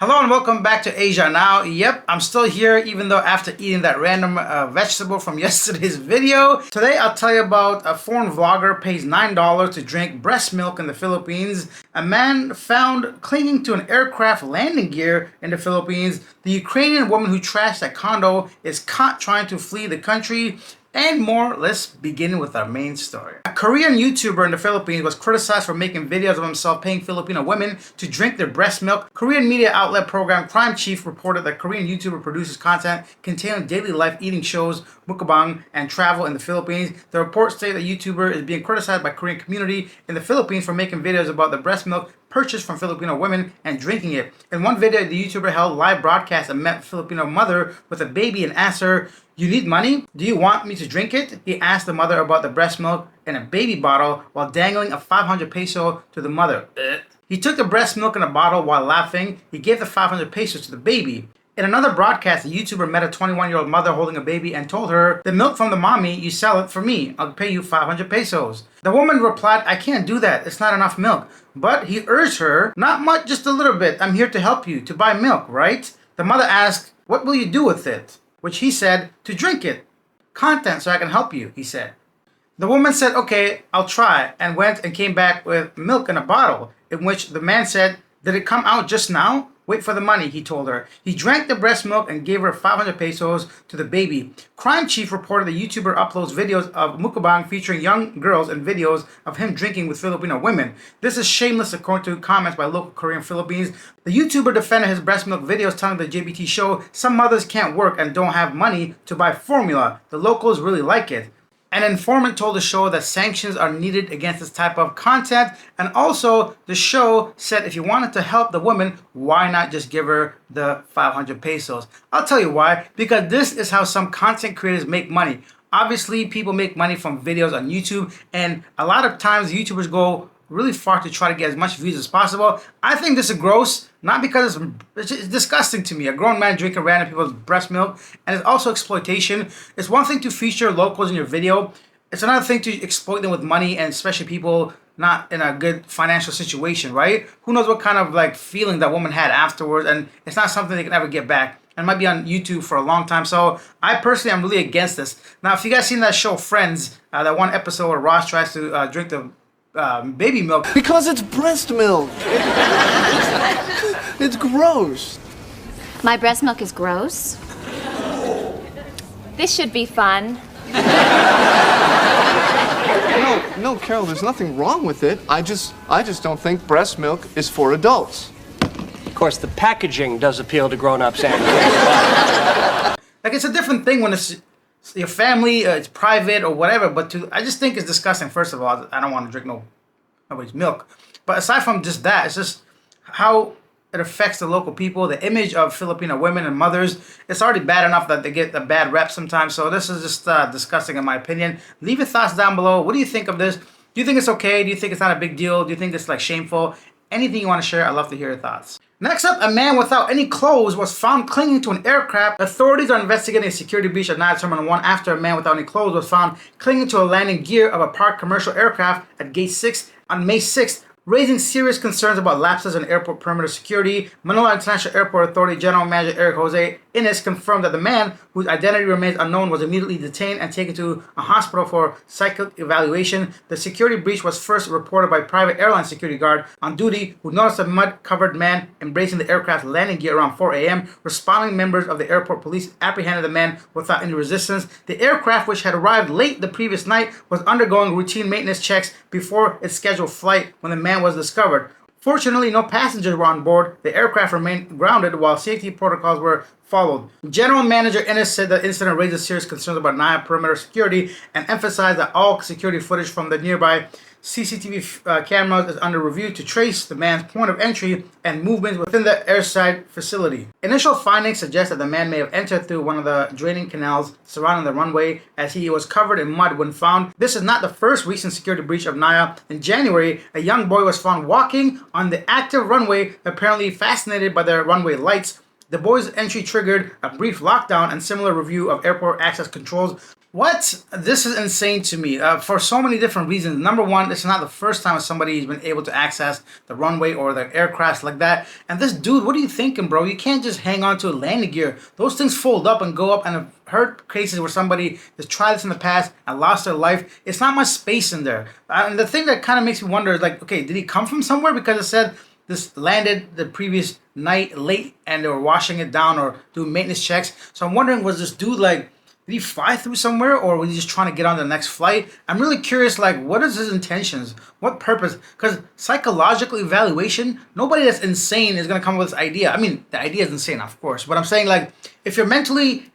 Hello and welcome back to Asia Now. Yep, I'm still here even though after eating that random vegetable from yesterday's video. Today I'll tell you about a foreign vlogger pays $9 to drink breast milk in the Philippines. A man found clinging to an aircraft landing gear in the Philippines. The Ukrainian woman who trashed a condo is caught trying to flee the country. And more. Let's begin with our main story. A Korean YouTuber in the Philippines was criticized for making videos of himself paying Filipino women to drink their breast milk. Korean media outlet program Crime Chief reported that Korean YouTuber produces content containing daily life eating shows, mukbang, and travel in the Philippines. The report stated the YouTuber is being criticized by Korean community in the Philippines for making videos about the breast milk purchased from Filipino women and drinking it. In one video, the YouTuber held live broadcast and met a Filipino mother with a baby and asked her, "You need money? Do you want me to drink it?" He asked the mother about the breast milk in a baby bottle while dangling a 500 peso to the mother. He took the breast milk in a bottle while laughing. He gave the 500 pesos to the baby. In another broadcast, the YouTuber met a 21-year-old mother holding a baby and told her, "The milk from the mommy, you sell it for me. I'll pay you 500 pesos. The woman replied, "I can't do that. It's not enough milk." But he urged her, "Not much, just a little bit. I'm here to help you, to buy milk, right?" The mother asked, "What will you do with it?" Which he said, "To drink it. Content so I can help you," he said. The woman said, "Okay, I'll try," and went and came back with milk in a bottle, in which the man said, "Did it come out just now? Wait for the money," he told her. He drank the breast milk and gave her 500 pesos to the baby. Crime Chief reported the YouTuber uploads videos of mukbang featuring young girls and videos of him drinking with Filipino women. This is shameless according to comments by local Korean Philippines. The YouTuber defended his breast milk videos, telling the JBT show some mothers can't work and don't have money to buy formula. The locals really like it. An informant told the show that sanctions are needed against this type of content, and also the show said if you wanted to help the woman, why not just give her the 500 pesos? I'll tell you why. Because this is how some content creators make money. Obviously, people make money from videos on YouTube, and a lot of times YouTubers go really far to try to get as much views as possible. I think this is gross, not because it's disgusting to me. A grown man drinking random people's breast milk, and it's also exploitation. It's one thing to feature locals in your video. It's another thing to exploit them with money, and especially people not in a good financial situation, right? Who knows what kind of feeling that woman had afterwards, and it's not something they can ever get back. And might be on YouTube for a long time. So I personally am really against this. Now, if you guys seen that show Friends, that one episode where Ross tries to drink the baby milk. Because it's breast milk. It's gross. My breast milk is gross. This should be fun. No, Carol, there's nothing wrong with it. I just don't think breast milk is for adults. Of course, the packaging does appeal to grown-ups and It's a different thing when it's your family, it's private or whatever, but I just think it's disgusting. First of all, I don't want to drink nobody's milk. But aside from just that, it's just how it affects the local people, the image of Filipino women and mothers. It's already bad enough that they get a bad rep sometimes. So this is just disgusting in my opinion. Leave your thoughts down below. What do you think of this? Do you think it's okay? Do you think it's not a big deal? Do you think it's shameful? Anything you want to share, I'd love to hear your thoughts. Next up, a man without any clothes was found clinging to an aircraft. Authorities are investigating a security breach at Naya Terminal 1 after a man without any clothes was found clinging to a landing gear of a parked commercial aircraft at Gate 6 on May 6th, raising serious concerns about lapses in airport perimeter security. Manila International Airport Authority General Manager Eric Jose Innes confirmed that the man, whose identity remains unknown, was immediately detained and taken to a hospital for psychic evaluation. The security breach was first reported by private airline security guard on duty who noticed a mud-covered man embracing the aircraft landing gear around 4 a.m. Responding members of the airport police apprehended the man without any resistance. The aircraft, which had arrived late the previous night, was undergoing routine maintenance checks before its scheduled flight when the man was discovered. Fortunately, no passengers were on board. The aircraft remained grounded while safety protocols were followed. General Manager Innes said the incident raises serious concerns about Naya perimeter security and emphasized that all security footage from the nearby CCTV cameras is under review to trace the man's point of entry and movements within the airside facility. Initial findings suggest that the man may have entered through one of the draining canals surrounding the runway as he was covered in mud when found. This is not the first recent security breach of Naya. In January, a young boy was found walking on the active runway, apparently fascinated by the runway lights. The boy's entry triggered a brief lockdown and similar review of airport access controls. What? This is insane to me for so many different reasons. Number one, this is not the first time somebody's been able to access the runway or the aircraft like that. And this dude, what are you thinking, bro? You can't just hang on to a landing gear. Those things fold up and go up, and I've heard cases where somebody has tried this in the past and lost their life. It's not much space in there. And the thing that kind of makes me wonder is like, okay, did he come from somewhere? Because it said this landed the previous night late and they were washing it down or doing maintenance checks. So I'm wondering, was this dude like, did he fly through somewhere, or was he just trying to get on the next flight? I'm really curious, like, what is his intentions? What purpose? Because psychological evaluation, nobody that's insane is going to come up with this idea. I mean, the idea is insane, of course. But I'm saying, like, if you're mentally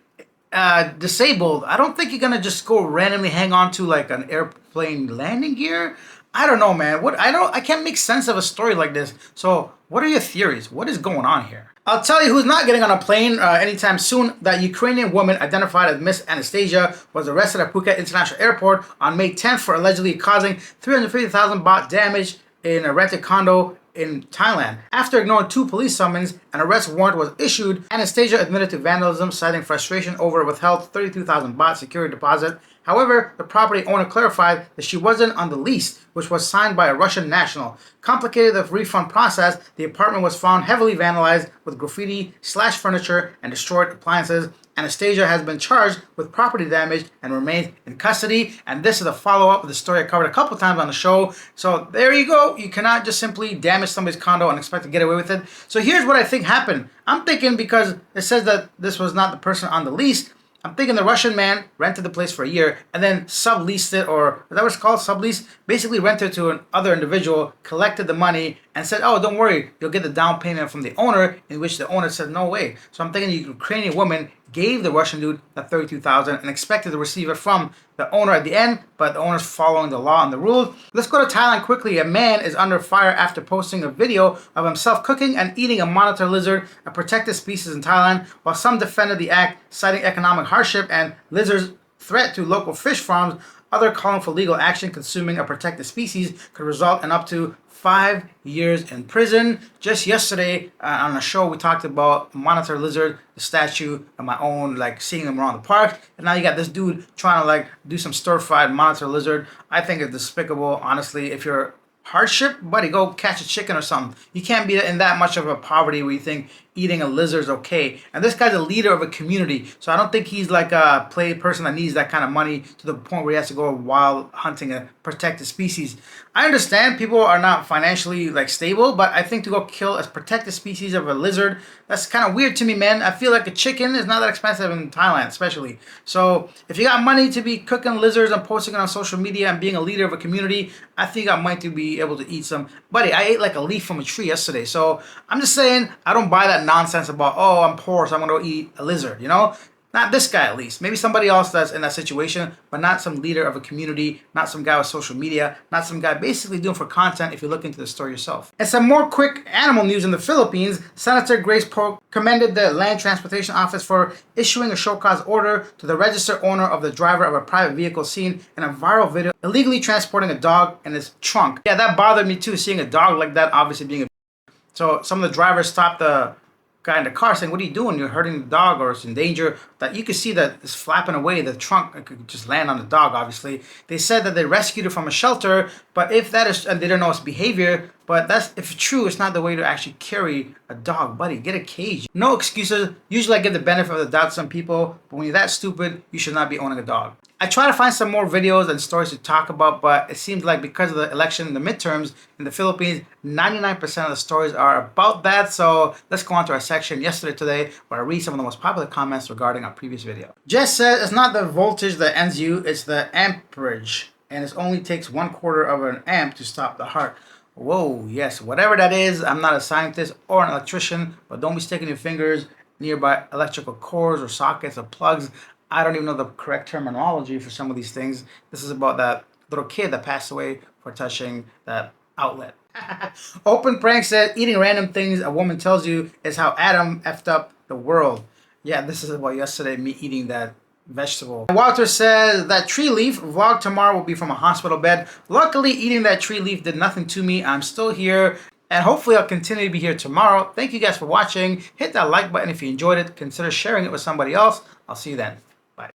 disabled, I don't think you're going to just go randomly hang on to, like, an airplane landing gear. I don't know, man. I can't make sense of a story like this. So, what are your theories? What is going on here? I'll tell you who's not getting on a plane anytime soon. That Ukrainian woman identified as Miss Anastasia was arrested at Phuket International Airport on May 10th for allegedly causing 350,000 baht damage in a rented condo in Thailand. After ignoring 2 police summons, an arrest warrant was issued. Anastasia admitted to vandalism, citing frustration over a withheld 32,000 baht security deposit. However, the property owner clarified that she wasn't on the lease, which was signed by a Russian national. Complicated the refund process, the apartment was found heavily vandalized with graffiti, slashed furniture, and destroyed appliances. Anastasia has been charged with property damage and remains in custody. And this is a follow-up of the story I covered a couple times on the show. So there you go. You cannot just simply damage somebody's condo and expect to get away with it. So here's what I think happened. I'm thinking, because it says that this was not the person on the lease, I'm thinking the Russian man rented the place for a year and then subleased it, or is that what it's called? Sublease? Basically rented it to another individual, collected the money, and said, oh, don't worry, you'll get the down payment from the owner, in which the owner said, no way. So I'm thinking the Ukrainian woman gave the Russian dude that 32,000 and expected to receive it from the owner at the end, but the owner's following the law and the rules. Let's go to Thailand quickly. A man is under fire after posting a video of himself cooking and eating a monitor lizard, a protected species in Thailand, while some defended the act, citing economic hardship and lizards' threat to local fish farms. Other calling for legal action. Consuming a protected species could result in up to 5 years in prison. Just yesterday on a show we talked about monitor lizard, the statue, and my own, like, seeing them around the park. And now you got this dude trying to like do some stir-fried monitor lizard. I think it's despicable, honestly. If you're hardship, buddy, go catch a chicken or something. You can't be in that much of a poverty where you think eating a lizard is okay. And this guy's a leader of a community, so I don't think he's like a play person that needs that kind of money to the point where he has to go wild hunting a protected species. I understand people are not financially like stable, but I think to go kill a protected species of a lizard, that's kind of weird to me, man. I feel like a chicken is not that expensive in Thailand, especially. So if you got money to be cooking lizards and posting it on social media and being a leader of a community, I think you got money to be able to eat some. Buddy, I ate like a leaf from a tree yesterday, so I'm just saying, I don't buy that nonsense about, oh, I'm poor, so I'm going to eat a lizard, you know? Not this guy, at least. Maybe somebody else that's in that situation, but not some leader of a community, not some guy with social media, not some guy basically doing for content if you look into the story yourself. And some more quick animal news in the Philippines. Senator Grace Poe commended the Land Transportation Office for issuing a show cause order to the registered owner of the driver of a private vehicle seen in a viral video illegally transporting a dog in his trunk. Yeah, that bothered me too, seeing a dog like that, obviously being a... So some of the drivers stopped the guy in the car saying, what are you doing? You're hurting the dog, or it's in danger. That you could see that it's flapping away. The trunk could just land on the dog, obviously. They said that they rescued it from a shelter, but if that is, and they don't know its behavior, but that's, if it's true, it's not the way to actually carry a dog, buddy. Get a cage. No excuses. Usually I give the benefit of the doubt to some people, but when you're that stupid, you should not be owning a dog. I try to find some more videos and stories to talk about, but it seems like because of the election, the midterms in the Philippines, 99% of the stories are about that. So let's go on to our section yesterday today, where I read some of the most popular comments regarding our previous video. Jess says it's not the voltage that ends you, it's the amperage, and it only takes 1/4 of an amp to stop the heart. Whoa, yes, whatever that is. I'm not a scientist or an electrician, but don't be sticking your fingers nearby electrical cords or sockets or plugs. I don't even know the correct terminology for some of these things. This is about that little kid that passed away for touching that outlet. Open Prank said, eating random things a woman tells you is how Adam effed up the world. Yeah, this is about yesterday, me eating that vegetable. Walter says that tree leaf vlog tomorrow will be from a hospital bed. Luckily, eating that tree leaf did nothing to me. I'm still here, and hopefully I'll continue to be here tomorrow. Thank you guys for watching. Hit that like button if you enjoyed it. Consider sharing it with somebody else. I'll see you then.